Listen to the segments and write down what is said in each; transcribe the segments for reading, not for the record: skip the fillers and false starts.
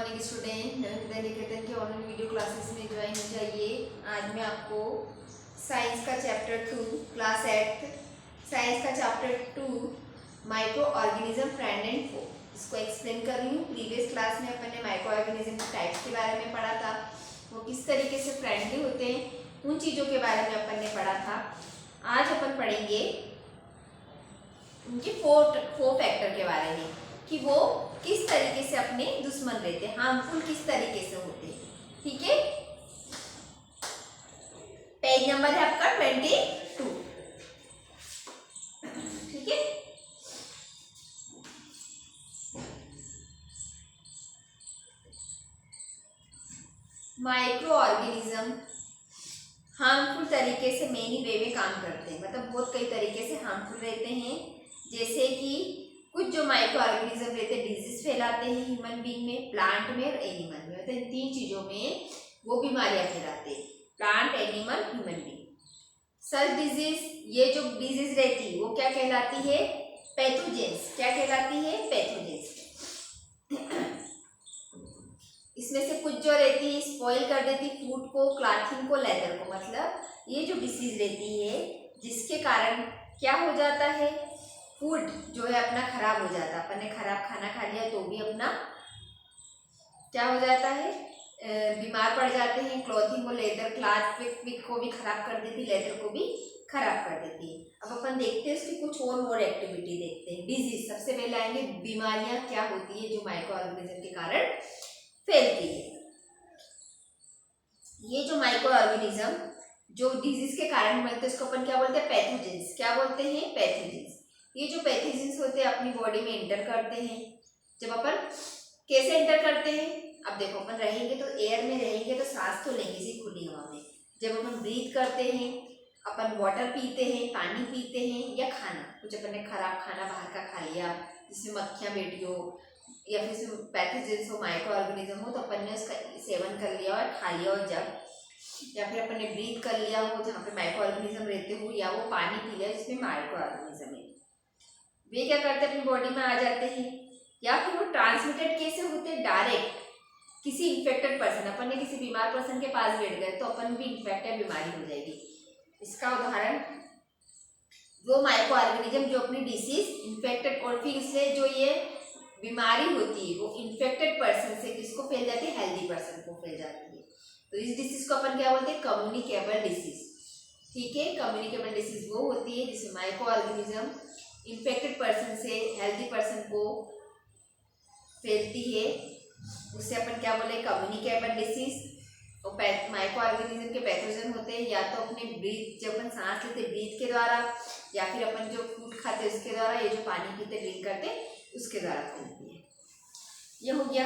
Morning student, Naveen Niketan के online video classes में join हो जाइए। आज मैं आपको साइंस का चैप्टर 2 क्लास 8 साइंस का chapter 2 microorganism friend and foe इसको एक्सप्लेन कर रही हूँ। प्रीवियस क्लास में अपन ने माइक्रो ऑर्गेनिज्म के टाइप्स के बारे में पढ़ा था, वो किस तरीके से फ्रेंडली होते हैं, उन चीज़ों के बारे में अपन ने पढ़ा था। आज अपन पढ़ेंगे उनके फोर फैक्टर के बारे में कि वो किस तरीके से अपने दुश्मन रहते हैं, हार्मफुल किस तरीके से होते हैं। ठीक है, पेज नंबर है आपका 22। ठीक है, माइक्रो ऑर्गेनिज्म हार्मफुल तरीके से मेनी वे में काम करते हैं, मतलब बहुत कई तरीके से हार्मफुल रहते हैं। जैसे कि कुछ जो माइक्रो ऑर्गेनिज्म रहते हैं डिजीज फैलाते हैं ह्यूमन बीइंग में, प्लांट में और एनिमल में, मतलब इन तीन चीजों में वो बीमारियां फैलाते हैं, प्लांट, एनिमल, ह्यूमन बीइंग। सच डिजीज, ये जो डिजीज रहती है वो क्या कहलाती है? पैथोजेंस। क्या कहलाती है? पैथोजेंस। इसमें से कुछ जो रहती है स्पॉइल कर देती फूड को, क्लॉथिंग को, लेदर को, मतलब ये जो डिसीज रहती है जिसके कारण क्या हो जाता है, फूड जो है अपना खराब हो जाता है। अपन ने खराब खाना खा लिया तो भी अपना क्या हो जाता है, बीमार पड़ जाते हैं। क्लॉथिंग को, लेदर, क्लॉथ को भी खराब कर देती, लेदर को भी खराब कर देती है। अब अपन देखते हैं उसकी कुछ और मोर एक्टिविटी देखते हैं। डिजीज, सबसे पहले आएंगे बीमारियां क्या होती है जो माइक्रो ऑर्गेनिज्म के कारण फैलती है। ये जो माइक्रो ऑर्गेनिज्म जो डिजीज के कारण बनते हैं उसको अपन क्या बोलते हैं? पैथोजेंस। क्या बोलते हैं? पैथोजेंस। ये जो पैथोजेंस होते हैं अपनी बॉडी में एंटर करते हैं। जब अपन कैसे एंटर करते हैं? अब देखो, अपन रहेंगे तो एयर में रहेंगे तो सांस तो लेंगे इसी खुली हवा में। जब अपन ब्रीथ करते हैं, अपन वाटर पीते हैं, पानी पीते हैं, या खाना, कुछ अपन ने खराब खाना बाहर का खा लिया जिसमें मक्खियाँ बैठी हो या फिर पैथोजेंस हो, माइक्रो ऑर्गेनिज्म हो, तो अपन ने उसका सेवन कर लिया और खा लिया, और जब या फिर अपन ने ब्रीथ कर लिया हो जहाँ पे माइक्रो ऑर्गेनिज्म रहते हो, या वो पानी पी लिया जिसमें माइक्रो ऑर्गेनिज्म है, वे क्या करते हैं? अपनी बॉडी में आ जाते हैं। या फिर वो ट्रांसमिटेड कैसे होते हैं? डायरेक्ट किसी इन्फेक्टेड पर्सन, अपन ने किसी बीमार पर्सन के पास बैठ गए तो अपन भी इन्फेक्टेड बीमारी हो जाएगी। इसका उदाहरण वो माइक्रो ऑर्गेनिज्म जो अपनी डिसीज इन्फेक्टेड, और फिर इससे जो ये बीमारी होती है वो इन्फेक्टेड पर्सन से किसको फैल जाती है? हेल्दी पर्सन को फैल जाती है। तो इस डिसीज को अपन क्या बोलते हैं? Communicable disease. ठीक है, कम्युनिकेबल डिसीज वो होती है जिसमें माइक्रो ऑर्गेनिज्म इन्फेक्टेड पर्सन से हेल्दी पर्सन को फैलती है, उससे अपन क्या बोले? Communicable disease. और माइक्रो ऑर्गेनिज्म के पैथोजन होते हैं या तो अपने ब्रीथ, जब अपन सांस लेते ब्रीथ के द्वारा, या फिर अपन जो फूड खाते उसके द्वारा, ये जो पानी पीते ड्रिंक करते उसके द्वारा फैलती है। ये हो गया।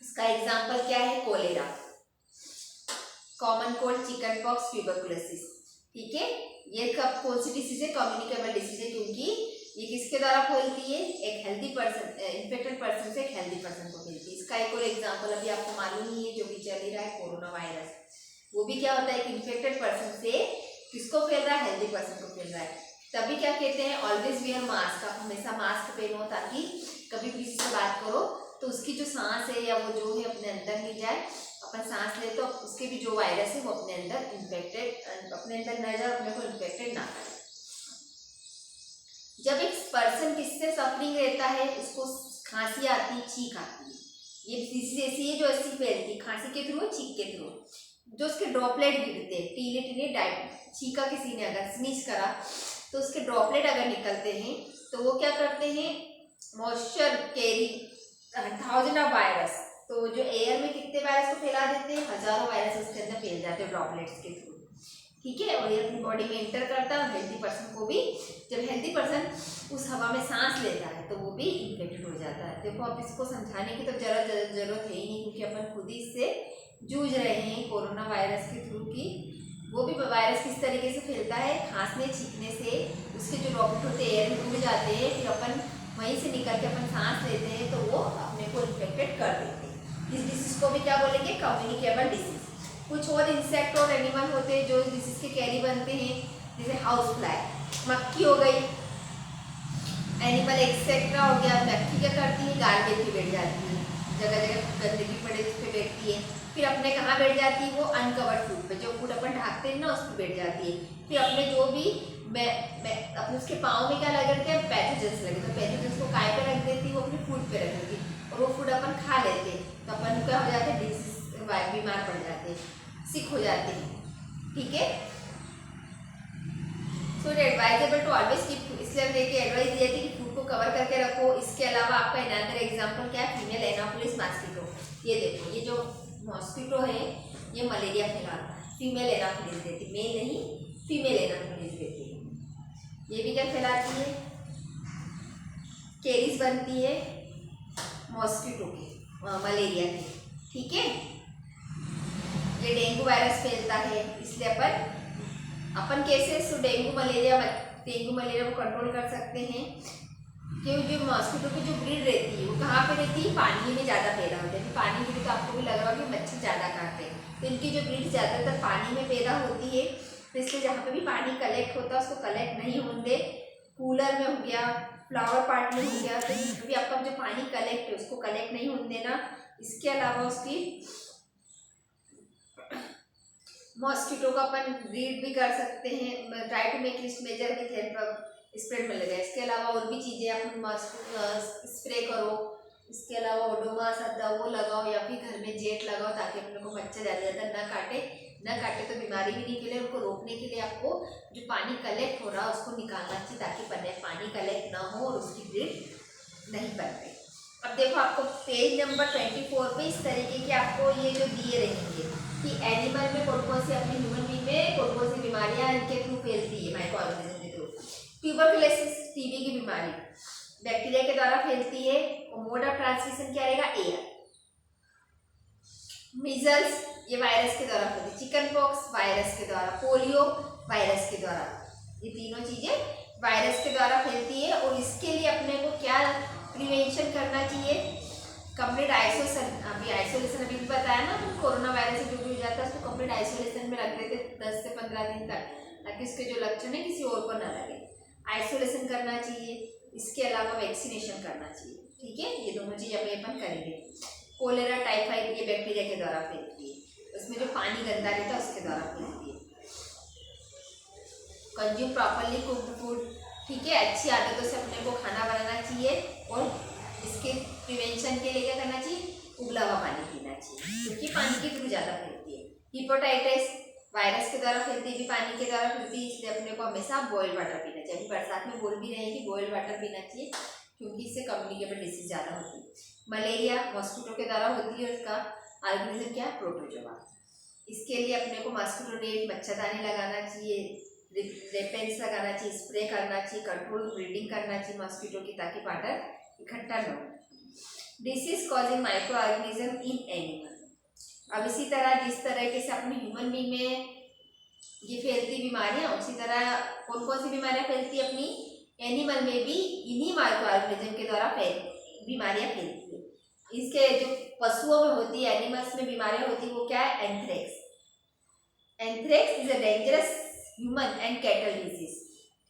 इसका एग्जाम्पल क्या है? Cholera, common cold, chicken pox, tuberculosis. ठीक है, ये कब कौन सी डिसीज है? कम्युनिकेबल डिसीज है, क्योंकि ये किसके द्वारा फैलती है? एक हेल्दी पर्सन, इन्फेक्टेड पर्सन से एक हेल्दी पर्सन को फैलती है। इसका एक और एग्जांपल अभी आपको मालूम ही है जो भी चल ही रहा है, कोरोना वायरस। वो भी क्या होता है? कि इन्फेक्टेड पर्सन से किसको फैल रहा है? हेल्दी पर्सन को फैल रहा है। तभी क्या कहते हैं? Always wear mask. आप हमेशा मास्क पहनो ताकि कभी भी किसी से बात करो तो उसकी जो सांस है या वो जो है अपने अंदर नहीं जाए। अपन सांस ले तो उसके भी जो वायरस है वो अपने अंदर इन्फेक्टेड, अपने अंदर न जाए, अपने को इन्फेक्टेड ना करे। जब एक पर्सन किससे सफरिंग रहता है, उसको खांसी आती, छींक आती है, ये डिसीज ऐसी है जो ऐसी फैलती है, खांसी के थ्रू, छींक के थ्रू, जो उसके ड्रॉपलेट गिरते हैं, टीले टीले छींका किसी ने अगर स्नीज करा तो उसके ड्रॉपलेट अगर निकलते हैं तो वो क्या करते हैं? Moisture carry thousand of virus. तो जो एयर में कितने वायरस को फैला देते हैं? हजारों वायरस उसके अंदर फैल जाते हैं ड्रॉपलेट्स के थ्रू। ठीक है, और ये अपनी बॉडी में एंटर करता है, हेल्दी पर्सन को भी। जब हेल्दी पर्सन उस हवा में सांस लेता है तो वो भी इन्फेक्टेड हो जाता है। देखो, अब इसको समझाने की तो जरूरत है ही नहीं, क्योंकि अपन खुद ही इससे जूझ रहे हैं कोरोना वायरस के थ्रू की। वो भी वायरस किस तरीके से फैलता है? खांसने, छींकने से उसके जो ड्रॉपलेट होते हैं एयर में उड़ जाते हैं, फिर अपन वहीं से निकल के अपन सांस लेते हैं तो वो अपने को इन्फेक्टेड कर देते हैं। इस डिसीज को भी क्या बोलेंगे? Communicable disease. कुछ और इंसेक्ट और एनिमल होते हैं जो इस डिसीज के कैरी बनते हैं, जैसे हाउस फ्लाई, मक्खी हो गई, एनिमल एक्सेट्रा हो गया। मक्खी क्या करती है? गार्बेज पे बैठ जाती है। जगह जगह गंदगी पड़े उस पर बैठती है। फिर अपने कहाँ बैठ जाती है वो अनकवर्ड फूड पे, जो फूड अपन ढाकते हैं ना उस पर बैठ जाती है। फिर अपने जो भी अपने उसके पाँव में क्या लगे रहते हैं, पैथोजेंस लगे, तो पैथोजेंस को काय पे रख देती है, वो अपने फूड पे रख देती है और वो फूड अपन खा लेते हैं, तो अपन क्या हो जाते हैं, डिजीज बीमार पड़ जाते हैं, सिक हो जाते हैं। ठीक है, so it advisable to always keep, इसलिए हमने एक एडवाइस दिया थी कि फूड को कवर करके रखो। इसके अलावा आपका अनदर एग्जांपल क्या है, फीमेल एनाफिलिस मॉस्किटो। ये देखो, ये जो मॉस्किटो है ये मलेरिया फैलाता है, फीमेल एनाफिलिस देती, मेल नहीं फीमेल एनाफिलिस देती है। ये भी क्या फैलाती है, कैरीज बनती है मॉस्किटो की, मलेरिया की। ठीक है, ये डेंगू वायरस फैलता है, इसलिए अपन कैसे डेंगू मलेरिया को कंट्रोल कर सकते हैं कि जो मॉस्किटो की जो ब्रीड रहती है वो कहाँ पे रहती है, पानी में ज़्यादा पैदा होती है। पानी में तो आपको भी लग रहा होगा कि मच्छर ज़्यादा काटते हैं, तो इनकी जो ब्रीड ज़्यादातर पानी में पैदा होती है। तो इसलिए जहाँ पे भी पानी कलेक्ट होता है उसको कलेक्ट नहीं होने दे, कूलर में हो गया, फ्लावर पार्ट में हो गया, तो जिसमें भी आपका जो पानी कलेक्ट है उसको कलेक्ट नहीं होने देना। इसके अलावा उसकी मॉस्किटो का अपन ब्रीड भी कर सकते हैं, try to make list major with help of spread में लगा। इसके अलावा और भी चीज़ें अपन मॉस्किटो स्प्रे करो, इसके अलावा ओडोमॉस आता है वो लगाओ, या फिर घर में जेट लगाओ ताकि अपने को मच्छर ज़्यादा ना काटे तो बीमारी भी नहीं फैले। उनको रोकने के लिए आपको जो पानी कलेक्ट हो रहा है उसको निकालना चाहिए ताकि पानी कलेक्ट ना हो और उसकी ब्रीड नहीं बनते। अब देखो, आपको पेज नंबर 24 पे इस तरीके के आपको ये जो दिए रहेंगे कि एनिमल में कौन कौन सी, अपने ह्यूमन बींग में कौन कौन सी बीमारियां इनके थ्रू फैलती है, माइक्रो ऑर्गेनिज्म के थ्रू। ट्यूबरकुलोसिस, टीबी की बीमारी बैक्टीरिया के द्वारा फैलती है और मोड ऑफ ट्रांसमिशन क्या रहेगा, एयर। मीजल्स ये वायरस के द्वारा फैलती है, चिकन पॉक्स वायरस के द्वारा, पोलियो वायरस के द्वारा, ये तीनों चीजें वायरस के द्वारा फैलती है। और इसके लिए अपने को क्या प्रिवेंशन करना चाहिए, कंप्लीट आइसोलेशन अभी बताया ना, तो कोरोना वायरस से जो भी हो जाता है उसको कंप्लीट आइसोलेशन में रख देते 10 से 15 दिन तक, ताकि इसके जो लक्षण है किसी और को ना लगे। आइसोलेशन करना चाहिए, इसके अलावा वैक्सीनेशन करना चाहिए। ठीक है, ये दोनों चीज़ अपन करेंगे। कोलेरा टाइफाइड ये बैक्टीरिया के द्वारा फैलती है, उसमें जो पानी गंदा रहता है उसके द्वारा फैलती है। कंज्यूम प्रॉपरली कुक्ड फूड, ठीक है, अच्छी आदतों से अपने को खाना बनाना चाहिए और इसके प्रिवेंशन के लिए क्या करना चाहिए, उबला हुआ पानी पीना चाहिए, क्योंकि पानी के थ्रू ज़्यादा फैलती है। हिपेटाइटिस वायरस के द्वारा फैलती है, भी पानी के द्वारा फैलती है, इसलिए अपने को हमेशा बॉइल्ड वाटर पीना चाहिए। बरसात में बोल भी रहे हैं कि बॉइल्ड वाटर पीना चाहिए, क्योंकि इससे कम्युनिकेबल डिसीज ज़्यादा होती है। मलेरिया मॉस्किटो के द्वारा होती है, उसका ऑर्गेनिज्म क्या है, प्रोटोजोआ। इसके लिए अपने को मॉस्किटो नेट, मच्छरदानी लगाना चाहिए, रेपेंस लगाना चाहिए, स्प्रे करना चाहिए, कंट्रोल ब्रीडिंग करना चाहिए मॉस्किटो की, ताकि वाटर इकट्ठा न हो। Disease causing micro organism in animal, अब इसी तरह जिस तरीके से अपने ह्यूमन बींग में ये फैलती बीमारियां, उसी तरह कौन कौन सी बीमारियां फैलती है अपनी एनिमल में भी, इन्हीं माइक्रो ऑर्गेनिज्म के द्वारा बीमारियां फैलती है। इसके जो पशुओं में होती है, एनिमल्स में बीमारियां होती है, वो क्या है, anthrax. Anthrax is a dangerous human and cattle disease.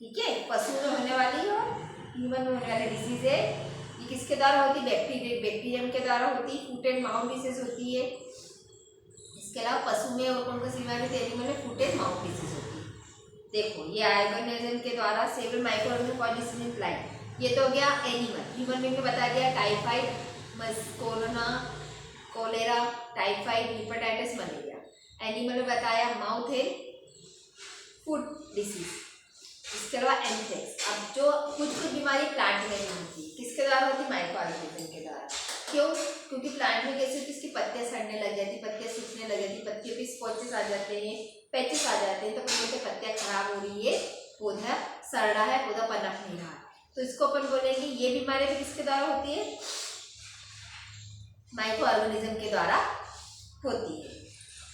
ठीक है, पशु में होने वाली और ह्यूमन में होने वाली डिजीज है। ये किसके द्वारा होती है, बैक्टीरियम के द्वारा होती है। फूट एंड माउथ डिजीज होती है। इसके अलावा पशु में और कौन कौन सी बीमारी होती है, एनिमल में फूट एंड माउथ डिजीज होती है। देखो, ये ऑर्गेनिज्म के द्वारा several micro organism cause disease in plant, ये तो हो गया एनिमल। ह्यूमन बींग में बता दिया typhoid, corona, cholera, typhoid, hepatitis, malaria. Animal में बताया माउथ एंड फूड डिसीज। इसके अलावा एंथ्रेक्स। अब जो कुछ बीमारी प्लांट में नहीं होती, किसके द्वारा होती, माइक्रो ऑर्गेनिज्म के द्वारा। क्यों, क्योंकि प्लांट में कैसे होती, इसकी पत्तियां सड़ने लग जाती, पत्तियां सूखने लग जाती, पत्तियों पे स्पॉचेस आ जाते हैं, पैचेस आ जाते हैं, तो अपन बोलते पत्तियां खराब हो रही है, पौधा सड़ रहा है, पौधा पनप नहीं रहा, तो इसको अपन बोलेंगे ये बीमारी भी किसके द्वारा होती है, माइक्रो ऑर्गेनिज्म के द्वारा होती है।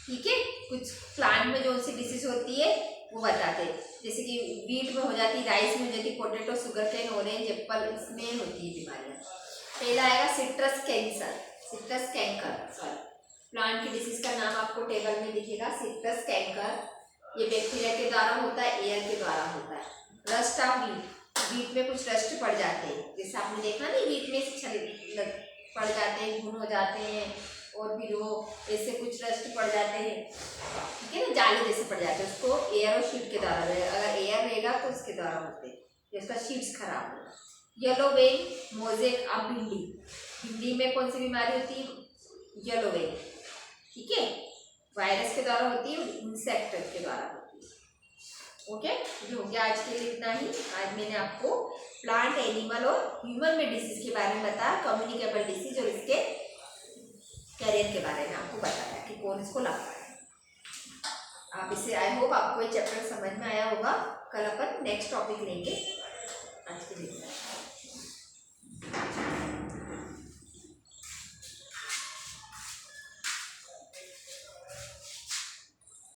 ठीक है, कुछ प्लांट में जो सी डिसीज होती है वो बताते हैं, जैसे कि वीट में हो जाती, राइस में हो जाती, potato, sugar cane, orange, apple, इसमें होती है बीमारियां। पहला आएगा citrus cancer, citrus canker, sorry, plant की डिसीज का नाम आपको टेबल में दिखेगा, सिट्रस कैंकर। ये बैक्टीरिया के द्वारा होता है, एयर के द्वारा होता है। रस्ट ऑफ वीट, वीट में कुछ रस्ट पड़ जाते हैं, जैसे आपने देखा नहीं, वीट में पड़ जाते हैं, घुन हो जाते हैं, और फिर वो ऐसे कुछ रस्ट पड़ जाते हैं, ठीक है ना, जाली जैसे पड़ जाते हैं, उसको एयर और शीट के द्वारा, अगर एयर रहेगा तो उसके द्वारा होते हैं, उसका शीट्स खराब होगा। येलो वेन मोजेक, अब भिंडी, भिंडी में कौन सी बीमारी होती है? येलो वेन, ठीक है, वायरस के द्वारा होती है, इंसेक्ट के द्वारा होती है। ओके, ये हो गया आज के लिए इतना ही। आज मैंने आपको प्लांट, एनिमल और ह्यूमन में डिसीज के बारे में बताया, कम्युनिकेबल डिसीज, और इसके कैरियर के बारे में आपको बताया कि कौन इसको लगता है। आप इसे, आई होप आपको ये चैप्टर समझ में आया होगा। कल अपन नेक्स्ट टॉपिक लेंगे। आज के लिए